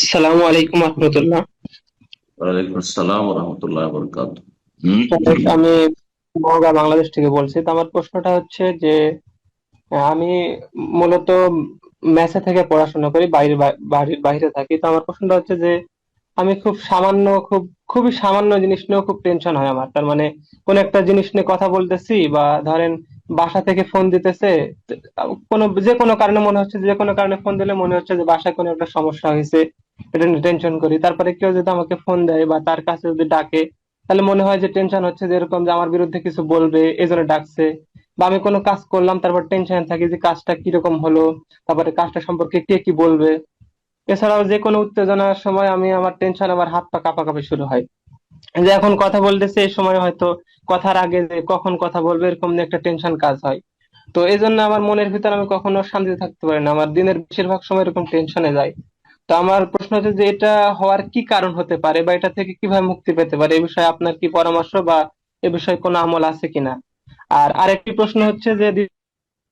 আসসালামু আলাইকুম রহমতুল্লাহ। ওয়ালাইকুম আসসালাম রহমতুল্লাহ বরকাত। আমি নওগাঁ বাংলাদেশ থেকে বলছি। তো আমার প্রশ্নটা হচ্ছে যে আমি মূলত মেসে থেকে পড়াশোনা করি, বাড়ির বাইরে থাকি। তো আমার প্রশ্নটা হচ্ছে যে আমি খুবই সামান্য জিনিস নিয়েও খুব টেনশন হয় আমার। তার মানে কোন একটা জিনিস নিয়ে কথা বলতেছি, বা ধরেন বাসা থেকে ফোন দিতেছে, কোনো যে কোনো কারণে মনে হচ্ছে, যে কোনো কারণে ফোন দিলে মনে হচ্ছে যে বাসায় কোনো একটা সমস্যা হয়েছে, এটা নিয়ে টেনশন করি। তারপরে কেউ যদি আমাকে ফোন দেয় বা তার কাছে যদি ডাকে, তাহলে মনে হয় যে টেনশন হচ্ছে, যে এরকম যে আমার বিরুদ্ধে কিছু বলবে এই জন্য ডাকছে। বা আমি কোনো কাজ করলাম, তারপর টেনশন থাকি যে কাজটা কিরকম হলো, তারপরে কাজটা সম্পর্কে কে কি বলবে। এছাড়াও যে কোনো উত্তেজনার সময় আমার টেনশন, আমার হাত পা কাঁপাকাঁপি শুরু হয়। যে এখন কথা বলতেছে, এই সময় হয়তো কথার আগে যে কখন কথা বলবে, এরকম নিয়ে একটা টেনশন কাজ হয়। তো এই জন্য আমার মনের ভিতর আমি কখনো শান্তিতে থাকতে পারি না, আমার দিনের বেশিরভাগ সময় এরকম টেনশনে যায়। তো আমার প্রশ্ন হচ্ছে যে এটা হওয়ার কি কারণ হতে পারে, বা এটা থেকে কিভাবে মুক্তি পেতে পারে, এই বিষয়ে আপনার কি পরামর্শ বা এ বিষয়ে কোনো আমল আছে কিনা। আর আরেকটি প্রশ্ন হচ্ছে যে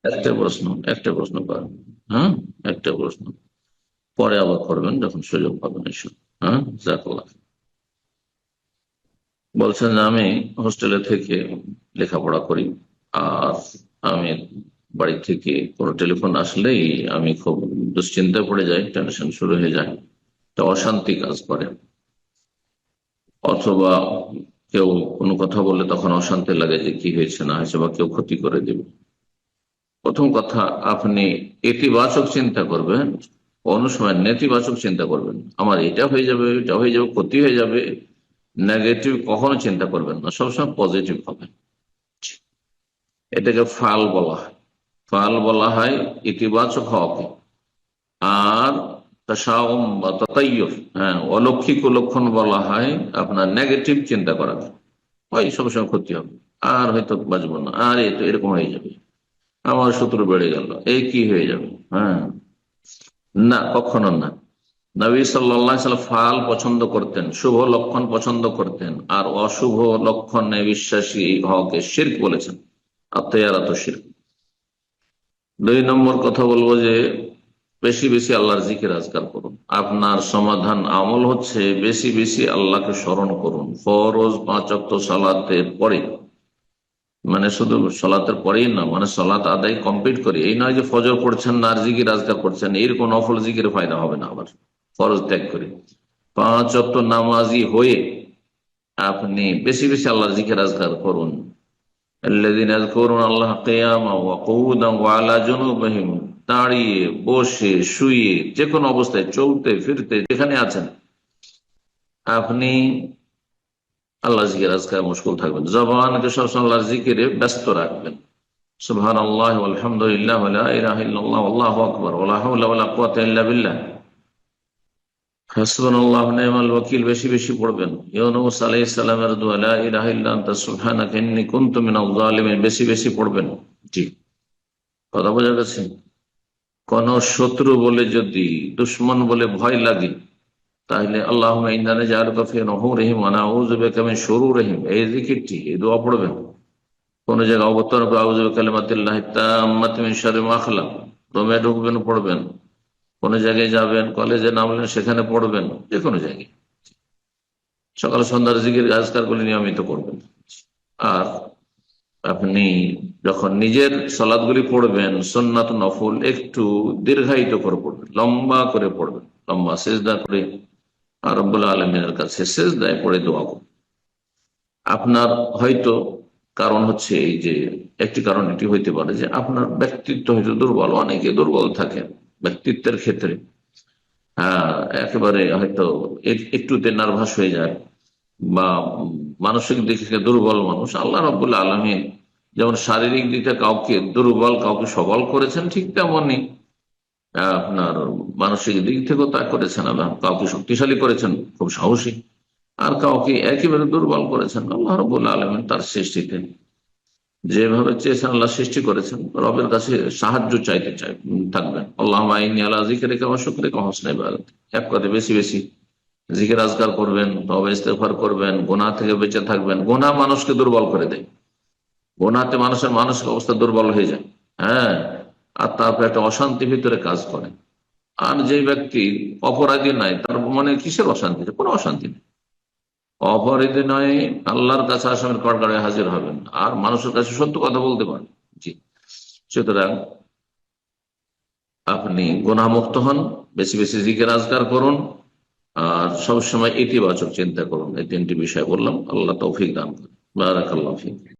একটা প্রশ্ন একটা প্রশ্ন করেন। হ্যাঁ, একটা প্রশ্ন পরে আবার করবেন যখন সুযোগ পাবেন এসব। হ্যাঁ, জাজাকাল্লাহ। বলছেন যে আমি হোস্টেলে থেকে লেখাপড়া করি, আর আমি বাড়ি থেকে কোনো টেলিফোন আসলেই আমি খুব দুশ্চিন্তায় পড়ে যাই, টেনশন শুরু হয়ে যায়, তো অশান্তি কাজ করে। অথবা কেউ কোনো কথা বললে তখন অশান্তি লাগে যে কি হয়েছে না হয়েছে, বা কেউ ক্ষতি করে দেবে। প্রথম কথা, আপনি ইতিবাচক চিন্তা করবেন, কোনো সময় নেতিবাচক চিন্তা করবেন। আমার এটা হয়ে যাবে, এটা হয়ে যাবে, ক্ষতি হয়ে যাবে, নেগেটিভ কখনো চিন্তা করবেন না, সবসময় পজিটিভ হবে। এটাকে ফাল বলা হয়। ফাল বলা হয় ইতিবাচক হওয়াকে। আর তাসাউম বা তাতায়্যুর, হ্যাঁ, অলৌকিক লক্ষণ বলা হয় আপনার নেগেটিভ চিন্তা করাকে। ওই সবসময় ক্ষতি হবে, আর হয়তো বাঁচবো না, আর এই তো এরকম হয়ে যাবে, আমার শত্রু বেড়ে গেল, এই কি হয়ে যাবে। হ্যাঁ, না, কখনো না। নবী সাল্লাল্লাহু আলাইহি ওয়াসাল্লাম ফাল পছন্দ করতেন, শুভ লক্ষণ পছন্দ করতেন, আর অশুভ লক্ষণে বিশ্বাসী হওয়াকে শিরক বলেছেন। আত্মীয়ারাত শিরক। দুই নম্বর কথা বলবো যে বেশি বেশি আল্লাহর জিকির আজকার করুন। আপনার সমাধান আমল হচ্ছে বেশি বেশি আল্লাহকে স্মরণ করুন। ফরজ 5 ওয়াক্ত সালাতের পরে, মানে শুধু সলাতের পরেই না, মানে সলাত আদায় কমপ্লিট করে, এই নয় যে ফজর পড়ছেন না আর জিকির আজকার করছেন, এরকম নফল জিকির ফায়দা হবে না। আবার ফরজ ত্যাগ করে 5 ওয়াক্ত নামাজি হয়ে আপনি বেশি বেশি আল্লাহর জিকির আজকার করুন। আল্লাযীনা ইয়াযকুরুনা আল্লাহ কিয়ামান ওয়া কুউদান ওয়া আলা জুনুবিহিম, দাঁড়িয়ে বসে শুয়ে যে কোনো অবস্থায়, চলতে ফিরতে যেখানে আছেন, আপনি আল্লাহ জিকির আজকার মশগুল থাকবেন। জবানকে সবসময় আল্লাহর জিকিরে ব্যস্ত রাখবেন। সুবহানাল্লাহ ওয়ালহামদুলিল্লাহ ওয়া লা ইলাহা ইল্লাল্লাহ আল্লাহু আকবার ওয়া লা হাওলা ওয়া লা কুওয়াতা ইল্লা বিল্লাহ, হাসবুনাল্লাহু ওয়া নি'মাল ওয়াকিল বেশি বেশি পড়বেন। ইউনূস আলাইহিস সালামের দোয়া, লা ইলাহা ইল্লা আনতা সুবহানাকা ইন্নী কুনতু মিনাজ জালিমিন, বেশি বেশি পড়বেন। জি, কথা বোঝা গেছে? কোন শত্রু বলে যদি, দুশ্মন বলে ভয় লাগে, তাহলে আল্লাহুম্মা ইন্না নাজআলুকা ফি নুহুরিহিম ওয়া নাউযু বিকা মিন শুরুরিহিম, এই জিকিরটি, এই দোয়া পড়বেন। কোন জায়গায় অবতরণ করে আউযু বিকালিমাতিল্লাহি তাম্মাতি মিন শাররি মা খালাক, রুমে ঢুকবেন পড়বেন, কোন জায়গায় যাবেন, কলেজে নামলেন সেখানে পড়বেন, যে কোনো জায়গায় সকাল সন্ধ্যার জিকির আজকার গুলি নিয়মিত করবেন। আর আপনি যখন নিজের সালাতগুলি পড়বেন, সুন্নাত নফল একটু দীর্ঘায়িত করে পড়বেন, লম্বা করে পড়বেন, লম্বা সেজদা করে আর রব্বুল আলামিনের কাছে সেজদায় পড়ে দোয়া করবেন। আপনার হয়তো কারণ হচ্ছে এই যে, একটি কারণ এটি হইতে পারে যে আপনার ব্যক্তিত্ব হয়তো দুর্বল, অনেকে দুর্বল থাকে ব্যক্তিত্বের ক্ষেত্রে। হ্যাঁ, একেবারে হয়তো একটুতে নার্ভাস হয়ে যায়, বা মানসিক দিক থেকে দুর্বল মানুষ। আল্লাহ রাব্বুল আলামিন যেমন শারীরিক দিক থেকে কাউকে দুর্বল, কাউকে সবল করেছেন, ঠিক তেমনি আপনার মানসিক দিক থেকেও তা করেছেন। আল্লাহ কাউকে শক্তিশালী করেছেন, খুব সাহসী, আর কাউকে একেবারে দুর্বল করেছেন। আল্লাহ রাব্বুল আলামিন তার সৃষ্টিতে যেভাবে চেয়েছেন, আল্লাহ সৃষ্টি করেছেন, রবের কাছে সাহায্য চাইতে থাকবেন। আল্লাহুম্মা ইন্নী আলা যিকরিকা ওয়া শুকরিকা ওয়া হুসনি ইবাদাতিক, এক কথা বেশি বেশি জিকির আজকার করবেন, তওবা ইস্তেগফার করবেন, গুনাহ থেকে বেঁচে থাকবেন। গুনাহ মানুষকে দুর্বল করে দেয়, গুনাহতে মানুষের মানসিক অবস্থা দুর্বল হয়ে যায়। হ্যাঁ, আর তারপর একটা অশান্তি ভিতরে কাজ করে। আর যে ব্যক্তি অপরাধী নাই তার মানে কিসের অশান্তি? কোনো অশান্তি নেই। অপরাধী নয়, আল্লাহর কাছে আসামের কাঠগড়ায় হাজির হবেন আর মানুষের কাছে সত্য কথা বলতে পারেন। জি, সুতরাং আপনি গুনাহমুক্ত হন, বেশি বেশি জিকির আজকার করুন, আর সবসময় ইতিবাচক চিন্তা করুন। এই তিনটি বিষয় বললাম। আল্লাহ তৌফিক দান করুন। বারাকাল্লাহু ফিক।